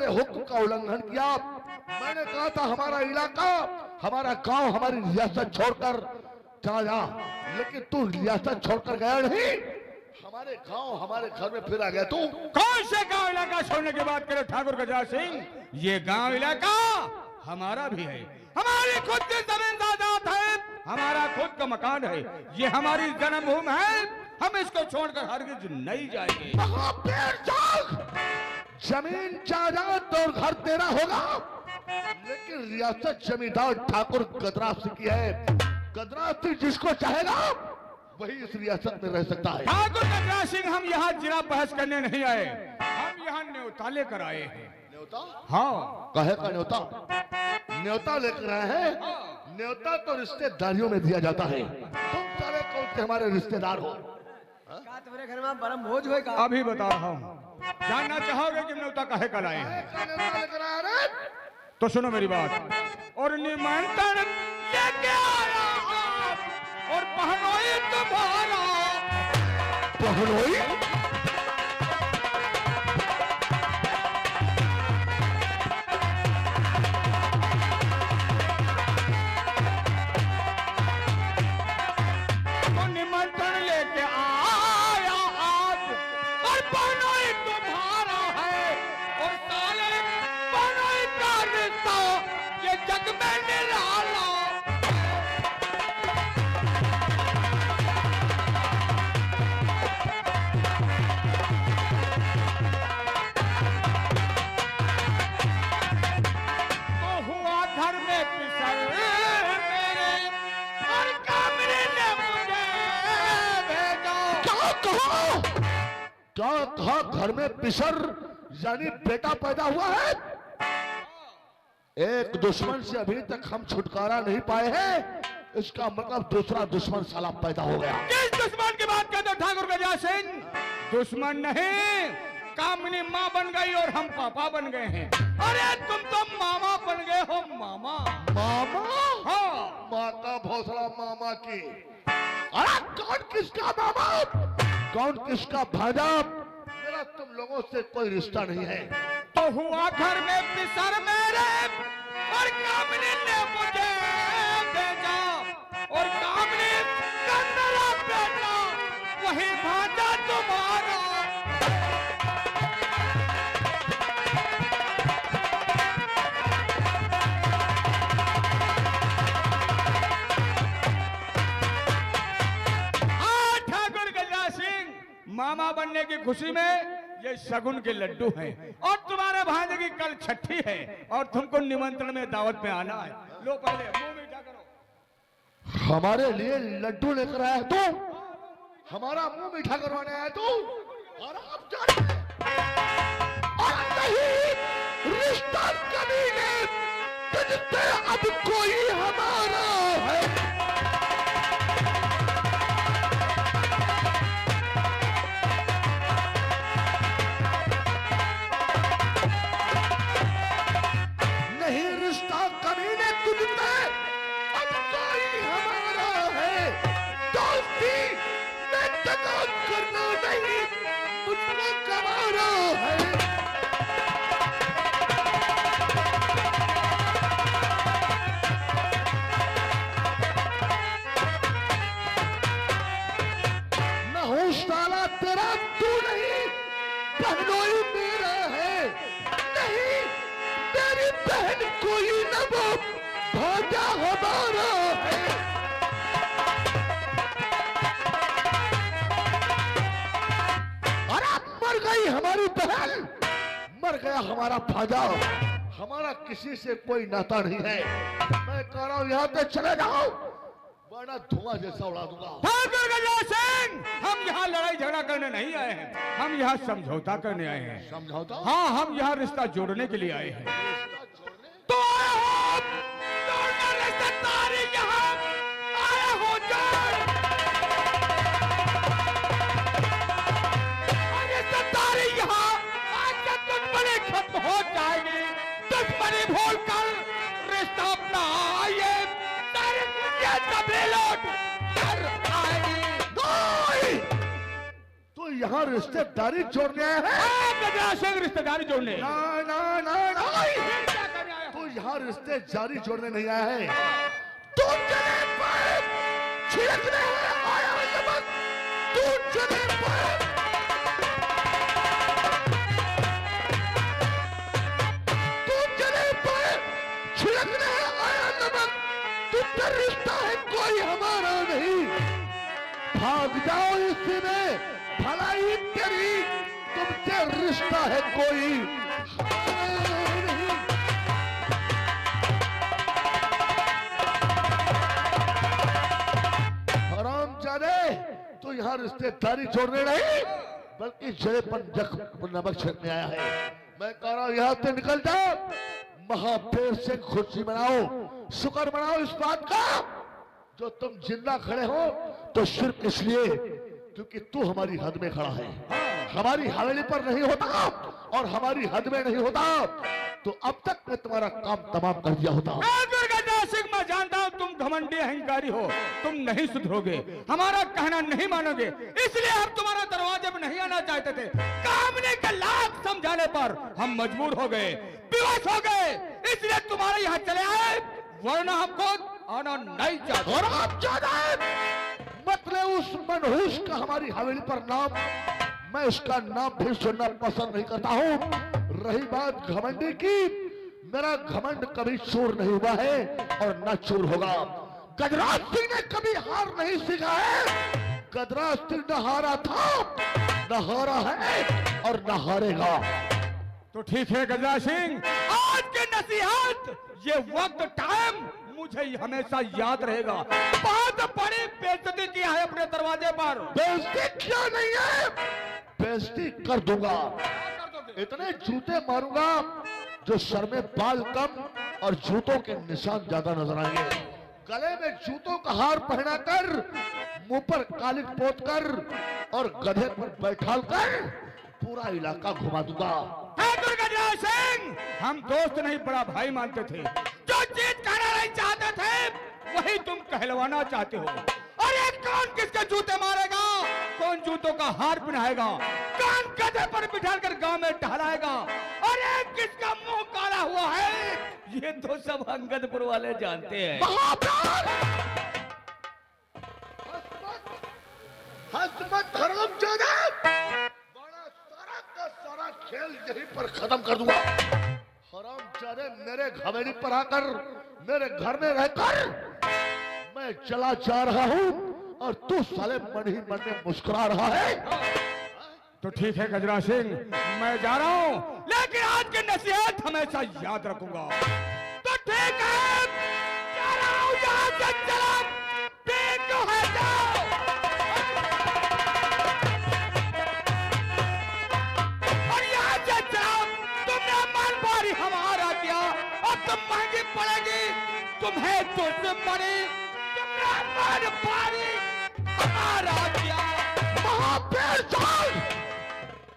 मेरे हुक्म का उल्लंघन किया। मैंने कहा था हमारा इलाका, हमारा गांव, हमारी रियासत छोड़कर चला जा, लेकिन तू रियासत छोड़कर गया नहीं, हमारे गांव हमारे घर में फिर आ गया तू। कौन से गांव इलाका छोड़ने की बात करे ठाकुर गजा सिंह? ये गांव इलाका हमारा भी है, हमारी खुद की जमीन जायदाद है, हमारा खुद का मकान है, ये हमारी जन्मभूमि है, हम इसको छोड़कर हरगिज नहीं जाएंगे। जमीन जायदाद और घर तेरा होगा, लेकिन रियासत जमींदार ठाकुर गदराफ सिंह की है। गदराफ सिंह जिसको चाहेगा वही इस रियासत में रह सकता है। ठाकुर गदराफ सिंह, हम यहाँ जिला बहस करने नहीं आए, हम यहाँ न्योता लेकर आए हैं। न्योता? हाँ। कहे का न्योता? न्योता लेकर आए हैं? न्योता तो रिश्तेदारियों में दिया जाता है। तुम सारे कौन से हमारे रिश्तेदार हो? तुम्हारे घर में परम भोज होगा? अभी बता रहा हूँ, जानना चाहोगे कि न्योता काहे का लाए हैं? तो सुनो मेरी बात। और निमंत्रण लेके आया आप, और पहनोई तुम्हारा। पहनोई? तो निमंत्रण लेके आया आप, और पहनोई तुम्हारा है, और साले पहनोई का रिश्ता ये जग में निराला। क्या कहा? घर में पिसर यानी बेटा पैदा हुआ है? एक दुश्मन से अभी तक हम छुटकारा नहीं पाए हैं, इसका मतलब दूसरा दुश्मन साला पैदा हो गया। किस दुश्मन की बात करते हो ठाकुर गजा सिंह? दुश्मन नहीं, कामिनी माँ बन गई और हम पापा बन गए हैं। अरे तुम तो मामा बन गए हो, मामा। मामा? हाँ। माँ का भौसला मामा की। अरे कौन किसका मामा, कौन किसका भाजा? मेरा तुम लोगों से कोई रिश्ता नहीं है। तो हुआ घर में पिसर मेरे, और कामिनी ने मुझे भेजा, और कामिनी का मेरा बेटा, वही भाजा तुम्हारा। मामा बनने की खुशी में ये शगुन के लड्डू हैं, और तुम्हारे भांजे की कल छठी है, और तुमको निमंत्रण में दावत में आना है। लो पहले मुंह मीठा करो। हमारे लिए लड्डू लेकर आया तू, हमारा मुंह मीठा करवाने आया तू, और आप जान नहीं रिश्ता कभी नहीं, तुझसे अब कोई हमारा है। हमारी बहन मर गया, हमारा भाजा, हमारा किसी से कोई नाता नहीं है। मैं कह रहा हूँ यहाँ पे चले जाओ, वरना धुआं जैसा उड़ा दूंगा। ठाकुर गजा सिंह, हम यहाँ लड़ाई झगड़ा करने नहीं आए हैं, हम यहाँ समझौता करने आए हैं। समझौता? हाँ, हम यहाँ रिश्ता जोड़ने के लिए आए हैं। तो आए हो जोड़ने, रिश्तेदारी यहाँ आए हो जोड़, रिश्तेदारी यहाँ आज तक दुश्मनी खत्म हो जाएगी। दुश्मनी भूल कर रिश्ता अपना आइए, तेरे मुझे तभी लौट कर आएगी। तू यहाँ रिश्तेदारी जोड़ने आया है? गजरा सिंह रिश्तेदारी जोड़ने। ना ना ना ना, क्या करने आया? तू यहाँ रिश्तेदारी जोड़ने नहीं आया है, तू जले पर छिड़कने आया है नमक। तू जले पर छिड़कने आया नमक। तुमसे रिश्ता है कोई हमारा नहीं, भाग जाओ इसी में भलाई तेरी। तुमसे रिश्ता है कोई हमारा नहीं। हरामजादे, तू यहाँ रिश्तेदारी जोड़ने नहीं बल्कि जय पर नमक छिड़कने आया है। मैं कह रहा हूं यहाँ से निकल जाओ, महापेर से खुशी मनाओ, शुक्र मनाओ इस बात का जो तुम जिंदा खड़े हो तो सिर्फ इसलिए क्योंकि तू हमारी हद में खड़ा है। हमारी हवेली पर नहीं होता और हमारी हद में नहीं होता तो अब तक मैं तुम्हारा काम तमाम कर दिया होता। सिंह, मैं जानता हूँ तुम घमंडी अहंकारी हो, तुम नहीं सुधरोगे, हमारा कहना नहीं मानोगे, इसलिए हम तुम्हारा दरवाजे में नहीं आना चाहते थे। कामने के लाख समझाने पर हम मजबूर हो गए, विवश हो गए, इसलिए तुम्हारे यहाँ चले आए, वरना हमको आना नहीं चाहते। और आप मतलब उस मनहूस का हमारी हवेली पर नाम, मैं उसका नाम भी सुनना पसंद नहीं करता हूँ। रही बात घमंडी की, मेरा घमंड कभी चूर नहीं हुआ है और न चूर होगा। गजराज सिंह ने कभी हार नहीं सीखा है। गजराज सिंह न हारा था, न हारा है और न हारेगा। तो ठीक है गजराज सिंह, आज की नसीहत, ये वक्त टाइम मुझे हमेशा याद रहेगा। बहुत बड़ी बेइज्जती किया है अपने दरवाजे पर। बेइज्जती क्या नहीं है, बेइज्जती कर दूंगा। इतने जूते मारूंगा जो सर में बाल कम और जूतों के निशान ज्यादा नजर आएंगे। गले में जूतों का हार पहना कर, मुंह पर कालिक पोत कर और गधे पर बैठा कर पूरा इलाका घुमा दूंगा। ठाकुर गजराज सिंह, हम दोस्त नहीं बड़ा भाई मानते थे, जो चीज कहना नहीं चाहते थे वही तुम कहलवाना चाहते हो। अरे कौन किसके जूते मारेगा, कौन जूतों का हार पहनाएगा, कौन गधे पर बिठाकर गांव में टहलाएगा, अरे किसका मुंह काला हुआ है, ये तो सब अंगदपुर वाले जानते हैं। हसमत हरामजादा, बड़ा सारा का सारा खेल यहीं पर खत्म कर दूंगा। हरामजादे, मेरे हवेली पर आकर मेरे घर में रहकर मैं चला जा रहा हूँ और तू साले मन ही मन में मुस्कुरा रहा है। तो ठीक है गजराज सिंह, मैं जा रहा हूँ, लेकिन आज की नसीहत हमेशा याद रखूंगा। तो ठीक है, जा रहा हूँ, यहाँ से चला, ठीक तो है जाओ। और यहाँ से चला, तुमने मन भारी हमारा किया, अब तुम महंगी पड़ेगी, तुम्हें दुश्मनी, तुमने मन भारी हमारा किया। महापेर साल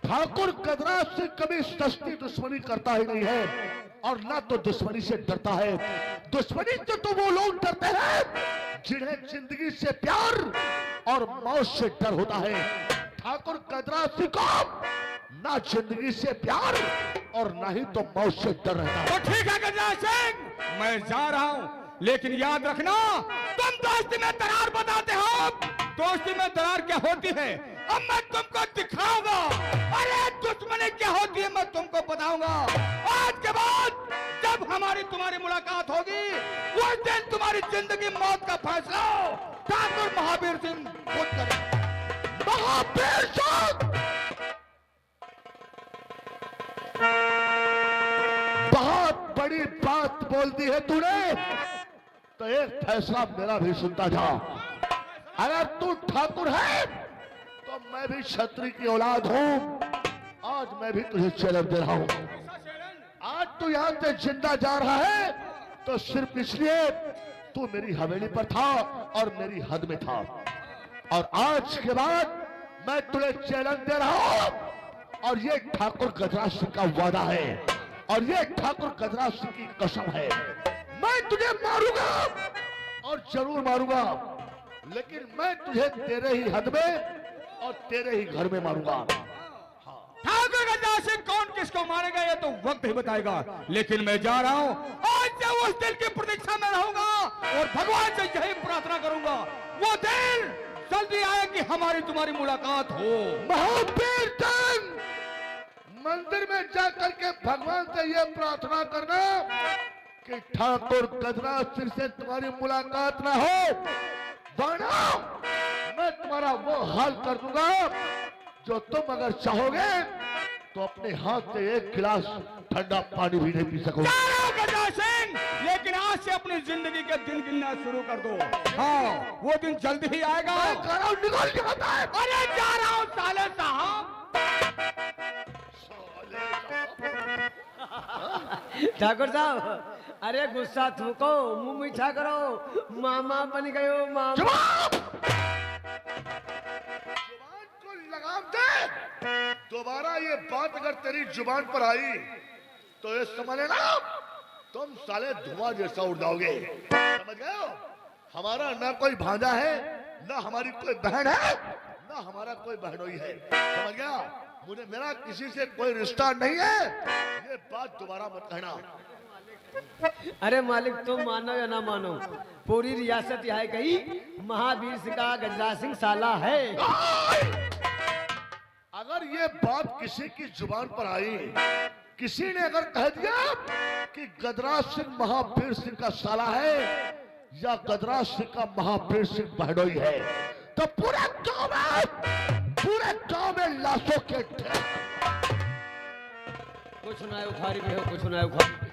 ठाकुर गजराज से कभी सस्ती दुश्मनी करता ही नहीं है और ना तो दुश्मनी से डरता है। दुश्मनी से तो वो लोग डरते हैं जिन्हें जिंदगी से प्यार और मौत से डर होता है। ठाकुर गजराज सिंह को ना जिंदगी से प्यार और ना ही तो मौत से डर रहता है। तो ठीक है गजराज सिंह, मैं जा रहा हूँ, लेकिन याद रखना, तुम दोस्ती में दरार बताते हो, दोस्ती में दरार क्या होती है अब मैं तुमको दिखाऊंगा। अरे दुश्मनी क्या होती है मैं तुमको बताऊंगा। आज के बाद जब हमारी तुम्हारी मुलाकात होगी, उस दिन तुम्हारी जिंदगी मौत का फैसला ठाकुर महावीर सिंह खुद करें। महावीर सिंह, बहुत बड़ी बात बोल दी है तूने, तो एक फैसला मेरा भी सुनता जा। अगर तू ठाकुर है तो मैं भी क्षत्रिय की औलाद हूं। आज मैं भी तुझे चैलेंज दे रहा हूं। आज तू यहां से जिंदा जा रहा है तो सिर्फ इसलिए तू मेरी हवेली पर था और मेरी हद में था, और आज के बाद मैं तुझे चैलेंज दे रहा हूं। और ये ठाकुर गजराज सिंह का वादा है और ये ठाकुर गजराज सिंह की कसम है। मैं तुझे मारूंगा और जरूर मारूंगा, लेकिन मैं तुझे तेरे ही हद में और तेरे ही घर में मारूंगा। ठाकुर गजराज सिंह कौन किसको मारेगा ये तो वक्त ही बताएगा, लेकिन मैं जा रहा हूँ। आज से उस दिन की प्रतीक्षा में रहूंगा और भगवान से यही प्रार्थना करूंगा वो दिन जल्दी आए कि हमारी तुम्हारी मुलाकात हो। महावीर चंद, मंदिर में जाकर के भगवान से यह प्रार्थना करना कि ठाकुर गजराज सिंह से तुम्हारी मुलाकात ना हो, वरना मैं तुम्हारा वो हाल कर दूंगा जो तुम अगर चाहोगे तो अपने हाथ से एक गिलास ठंडा पानी भी नहीं पी सकोगे। गजराज सिंह, लेकिन आज से अपनी जिंदगी के दिन गिनना शुरू कर दो। हाँ, वो दिन जल्दी ही आएगा। निकल जाता है। अरे जा रहा हूँ साले साहब। ठाकुर साहब, अरे गुस्सा थूको, मुंह मीठा करो, मामा बन गए हो मामा। जुबान को लगाम दे। दोबारा ये बात अगर तेरी जुबान पर आई तो ये समझ लेना तुम साले धुआं जैसा उड़ जाओगे। समझ गए हो? हमारा ना कोई भांजा है, ना हमारी कोई बहन है, ना हमारा कोई बहनोई है। समझ गया? मुझे मेरा किसी से कोई रिश्ता नहीं है, ये बात दोबारा मत कहना। अरे मालिक, तुम मानो या ना मानो, पूरी रियासत यहाँ कही महावीर सिंह का गजराज सिंह साला है। अगर ये बात किसी की जुबान पर आई, किसी ने अगर कह दिया कि गजराज सिंह महावीर सिंह का साला है या गजराज सिंह का महावीर सिंह बहनोई है, तो पूरे गांव में लाशों के ढेर। कुछ ना उखाड़ी भी हो, कुछ ना उखाड़ी।